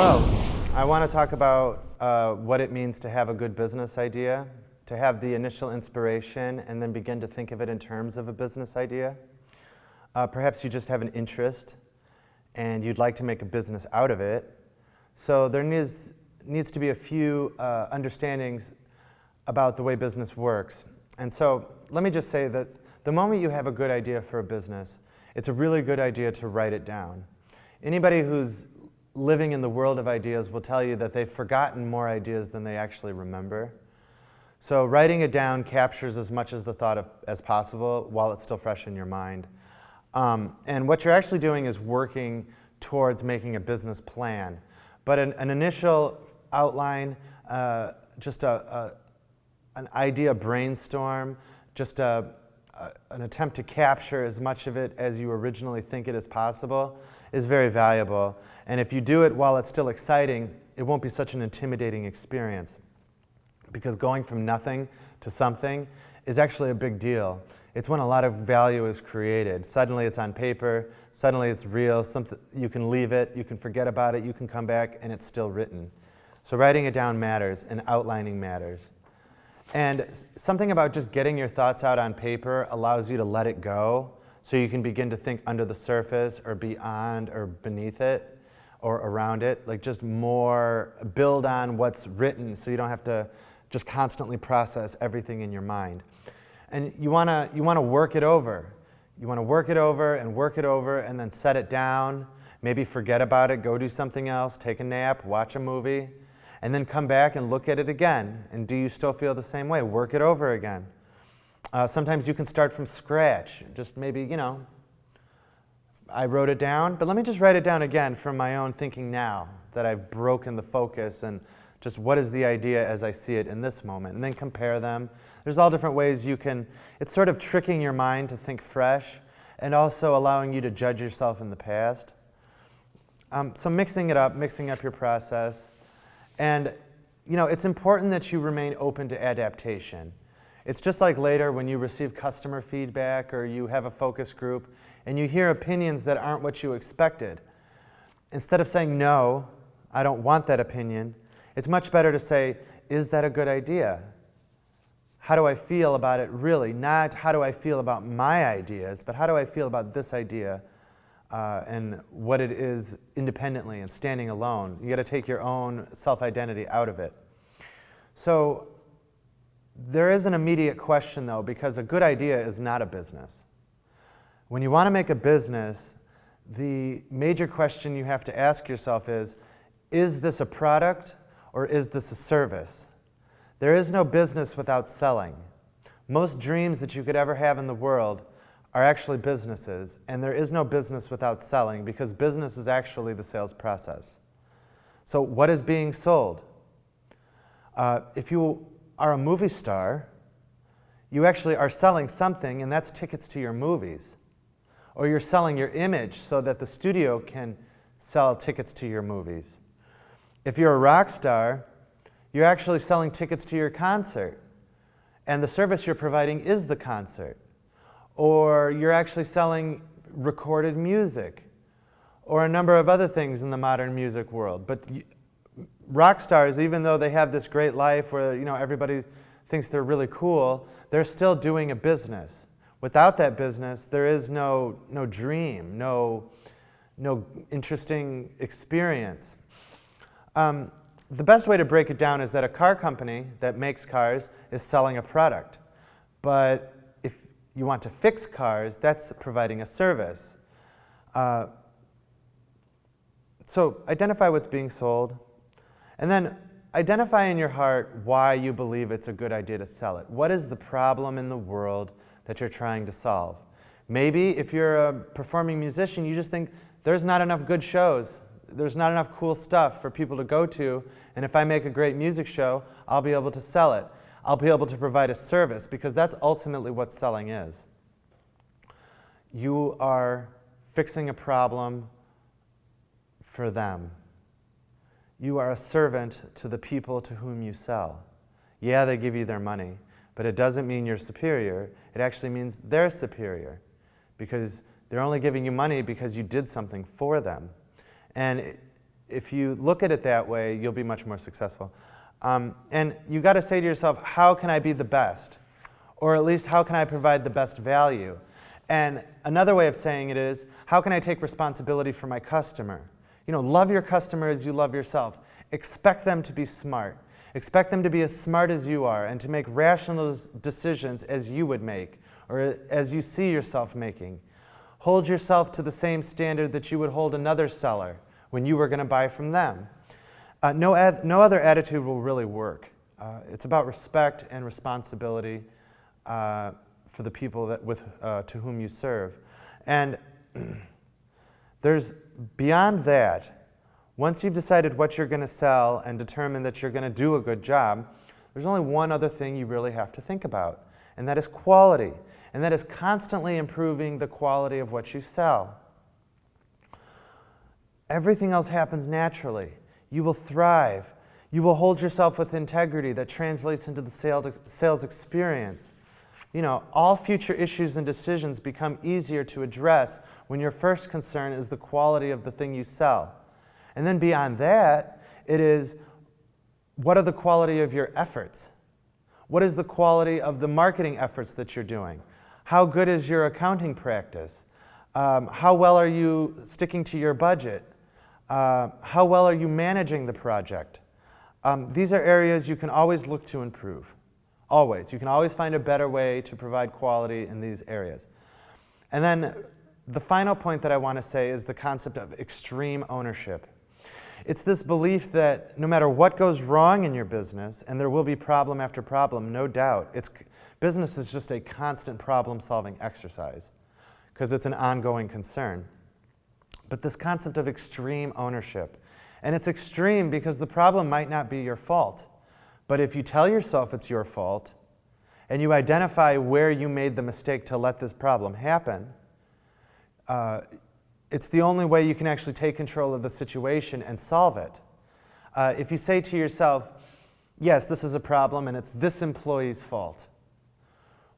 Hello. I want to talk about what it means to have a good business idea, to have the initial inspiration, and then begin to think of it in terms of a business idea. Perhaps you just have an interest, and you'd like to make a business out of it. So there needs to be a few understandings about the way business works. And so let me just say that the moment you have a good idea for a business, it's a really good idea to write it down. Anybody who's living in the world of ideas will tell you that they've forgotten more ideas than they actually remember. So writing it down captures as much as the thought as possible while it's still fresh in your mind. And what you're actually doing is working towards making a business plan. But an initial outline, just an idea brainstorm, just an attempt to capture as much of it as you originally think it is possible, is very valuable. And if you do it while it's still exciting, it won't be such an intimidating experience. Because going from nothing to something is actually a big deal. It's when a lot of value is created. Suddenly it's on paper, suddenly it's real, you can leave it, you can forget about it, you can come back, and it's still written. So writing it down matters, and outlining matters. And something about just getting your thoughts out on paper allows you to let it go, so you can begin to think under the surface, or beyond, or beneath it, or around it. Like just more, build on what's written, so you don't have to just constantly process everything in your mind. And you want to work it over. You want to work it over, and then set it down. Maybe forget about it, go do something else, take a nap, watch a movie, and then come back and look at it again. And do you still feel the same way? Work it over again. Sometimes you can start from scratch. Just maybe, I wrote it down, but let me just write it down again from my own thinking now that I've broken the focus and just what is the idea as I see it in this moment, and then compare them. There's all different ways you can, it's sort of tricking your mind to think fresh and also allowing you to judge yourself in the past. So mixing up your process. And it's important that you remain open to adaptation. It's just like later when you receive customer feedback or you have a focus group and you hear opinions that aren't what you expected. Instead of saying, no, I don't want that opinion, it's much better to say, is that a good idea? How do I feel about it really? Not how do I feel about my ideas, but how do I feel about this idea and what it is independently and standing alone. You got to take your own self-identity out of it. So there is an immediate question, though, because a good idea is not a business. When you want to make a business, the major question you have to ask yourself is this a product or is this a service? There is no business without selling. Most dreams that you could ever have in the world are actually businesses, and there is no business without selling because business is actually the sales process. So what is being sold? If you are a movie star, you actually are selling something, and that's tickets to your movies. Or you're selling your image so that the studio can sell tickets to your movies. If you're a rock star, you're actually selling tickets to your concert, and the service you're providing is the concert. Or you're actually selling recorded music, or a number of other things in the modern music world. But rock stars, even though they have this great life where everybody thinks they're really cool, they're still doing a business. Without that business, there is no dream, no interesting experience. The best way to break it down is that a car company that makes cars is selling a product. But if you want to fix cars, that's providing a service. So identify what's being sold, and then identify in your heart why you believe it's a good idea to sell it. What is the problem in the world that you're trying to solve? Maybe if you're a performing musician, you just think there's not enough good shows. There's not enough cool stuff for people to go to, and if I make a great music show, I'll be able to sell it. I'll be able to provide a service, because that's ultimately what selling is. You are fixing a problem for them. You are a servant to the people to whom you sell. Yeah, they give you their money, but it doesn't mean you're superior. It actually means they're superior, because they're only giving you money because you did something for them. And if you look at it that way, you'll be much more successful. And you got to say to yourself, how can I be the best? Or at least, how can I provide the best value? And another way of saying it is, how can I take responsibility for my customer? You know, love your customer as you love yourself. Expect them to be smart. Expect them to be as smart as you are and to make rational decisions as you would make or as you see yourself making. Hold yourself to the same standard that you would hold another seller when you were going to buy from them. No other attitude will really work. It's about respect and responsibility for the people to whom you serve. And there's beyond that, once you've decided what you're going to sell and determined that you're going to do a good job, there's only one other thing you really have to think about, and that is quality. And that is constantly improving the quality of what you sell. Everything else happens naturally. You will thrive. You will hold yourself with integrity that translates into the sales experience. You know, all future issues and decisions become easier to address when your first concern is the quality of the thing you sell. And then beyond that, it is, what are the quality of your efforts? What is the quality of the marketing efforts that you're doing? How good is your accounting practice? How well are you sticking to your budget? How well are you managing the project? These are areas you can always look to improve. Always. You can always find a better way to provide quality in these areas. And then the final point that I want to say is the concept of extreme ownership. It's this belief that no matter what goes wrong in your business, and there will be problem after problem, no doubt, business is just a constant problem-solving exercise because it's an ongoing concern. But this concept of extreme ownership, and it's extreme because the problem might not be your fault. But if you tell yourself it's your fault, and you identify where you made the mistake to let this problem happen, it's the only way you can actually take control of the situation and solve it. If you say to yourself, yes, this is a problem and it's this employee's fault,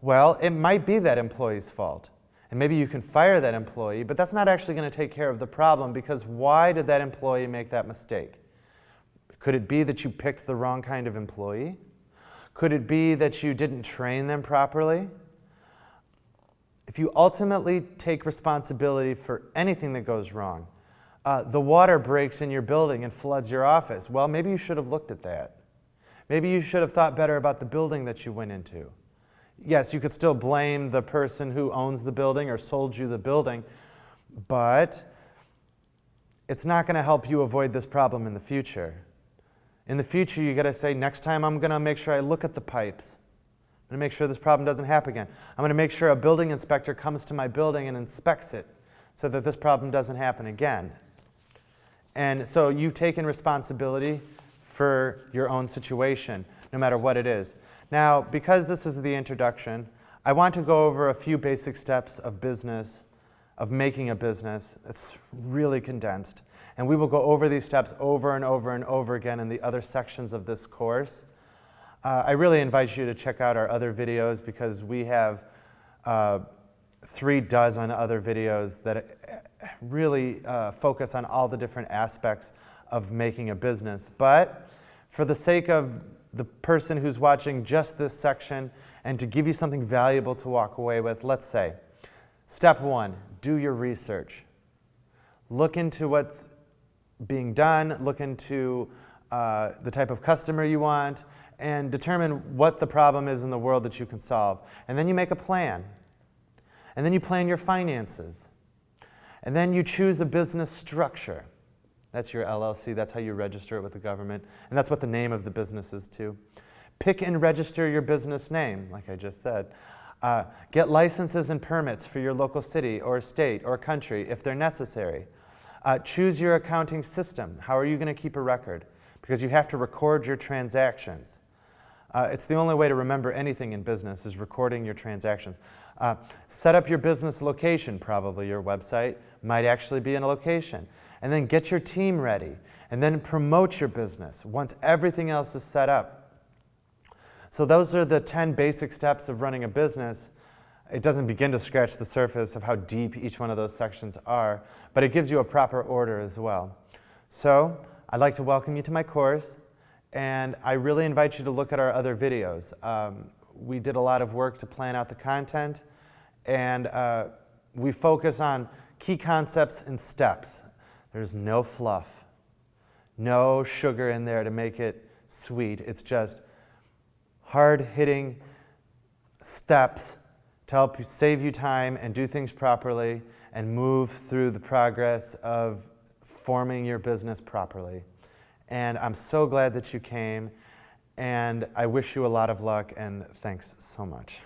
well, it might be that employee's fault. And maybe you can fire that employee, but that's not actually going to take care of the problem, because why did that employee make that mistake? Could it be that you picked the wrong kind of employee? Could it be that you didn't train them properly? If you ultimately take responsibility for anything that goes wrong, the water breaks in your building and floods your office, well, maybe you should have looked at that. Maybe you should have thought better about the building that you went into. Yes, you could still blame the person who owns the building or sold you the building, but it's not going to help you avoid this problem in the future. In the future, you got to say, next time I'm going to make sure I look at the pipes. I'm going to make sure this problem doesn't happen again. I'm going to make sure a building inspector comes to my building and inspects it so that this problem doesn't happen again. And so you've taken responsibility for your own situation, no matter what it is. Now, because this is the introduction, I want to go over a few basic steps of business, of making a business. It's really condensed. And we will go over these steps over and over and over again in the other sections of this course. I really invite you to check out our other videos, because we have 36 other videos that really focus on all the different aspects of making a business. But for the sake of the person who's watching just this section, and to give you something valuable to walk away with, let's say, step 1, do your research. Look into what's being done, look into the type of customer you want, and determine what the problem is in the world that you can solve. And then you make a plan. And then you plan your finances. And then you choose a business structure. That's your LLC, that's how you register it with the government, and that's what the name of the business is too. Pick and register your business name, like I just said. Get licenses and permits for your local city or state or country if they're necessary. Choose your accounting system. How are you going to keep a record? Because you have to record your transactions. It's the only way to remember anything in business, is recording your transactions. Set up your business location. Probably your website might actually be in a location. And then get your team ready. And then promote your business once everything else is set up. So those are the 10 basic steps of running a business. It doesn't begin to scratch the surface of how deep each one of those sections are, but it gives you a proper order as well. So I'd like to welcome you to my course, and I really invite you to look at our other videos. We did a lot of work to plan out the content, and we focus on key concepts and steps. There's no fluff, no sugar in there to make it sweet. It's just hard-hitting steps to help you save you time and do things properly and move through the progress of forming your business properly. And I'm so glad that you came, and I wish you a lot of luck, and thanks so much.